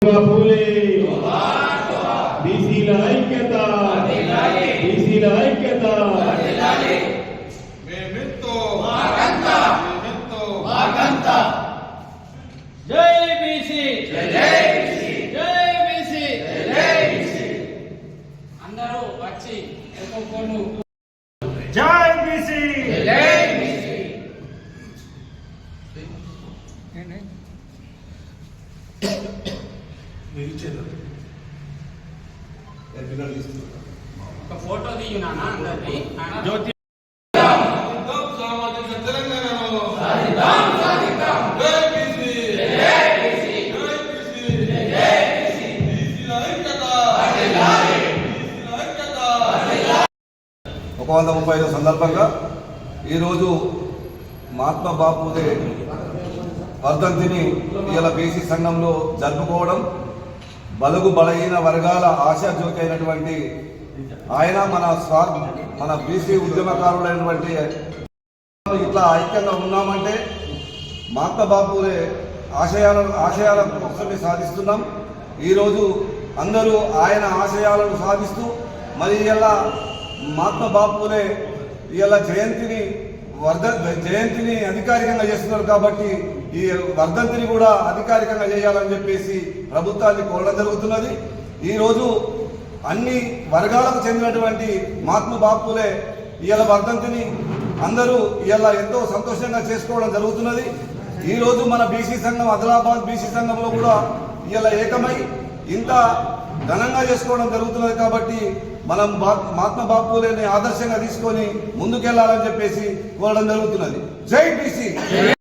फूले बीसीల ఐక్యత बीसीల ఐక్యత మేమెంతో మాకంతా జై బీసీ జై బీసీ జై బీసీ జై బీసీ అందరూ వచ్చి ఒక్కొక్కరు జై బీసీ జై బీసీ ఒక ఫోటో తీయు నాన్న అందరినీ జ్యోతి సామాజిక తెలంగాణలో సాధిద్దాం జై బీసీ జై బీసీ జై బీసీ జై బీసీ బీసీల ఐక్యత బీసీల ఐక్యత 135 సందర్భంగా ఈరోజు మహాత్మా బాపూలే వర్ధంతిని ఇవాళ బీసీ సంఘంలో జరుపుకోవడం, బలుగు బలహీన వర్గాల ఆశాజ్యోతి అయినటువంటి ఆయన మన బీసీ ఉద్యమకారులైనటువంటి ఇట్లా ఐక్యంగా ఉన్నామంటే మహాత్మా బాపూలే ఆశయాల కోసమే సాధిస్తున్నాం. ఈరోజు అందరూ ఆయన ఆశయాలను సాధిస్తూ మరి ఇలా మహాత్మా బాపూలే ఇలా జయంతిని అధికారికంగా చేస్తున్నారు కాబట్టి ఈ వర్ధంతిని కూడా అధికారికంగా చేయాలని చెప్పేసి ప్రభుత్వాన్ని కోరడం జరుగుతున్నది. ఈరోజు అన్ని వర్గాలకు చెందినటువంటి మహాత్మా బాపూలే ఇవాళ వర్ధంతిని అందరూ ఇవాళ ఎంతో సంతోషంగా చేసుకోవడం జరుగుతున్నది. ఈరోజు మన బీసీ సంఘం ఆదిలాబాద్ బీసీ సంఘంలో కూడా ఇవాళ ఏకమై ఇంత ఘనంగా చేసుకోవడం జరుగుతున్నది. కాబట్టి మనం మహాత్మా బాపూలేని ఆదర్శంగా తీసుకొని ముందుకెళ్లాలని చెప్పేసి కోరడం జరుగుతున్నది. జై బీసీ.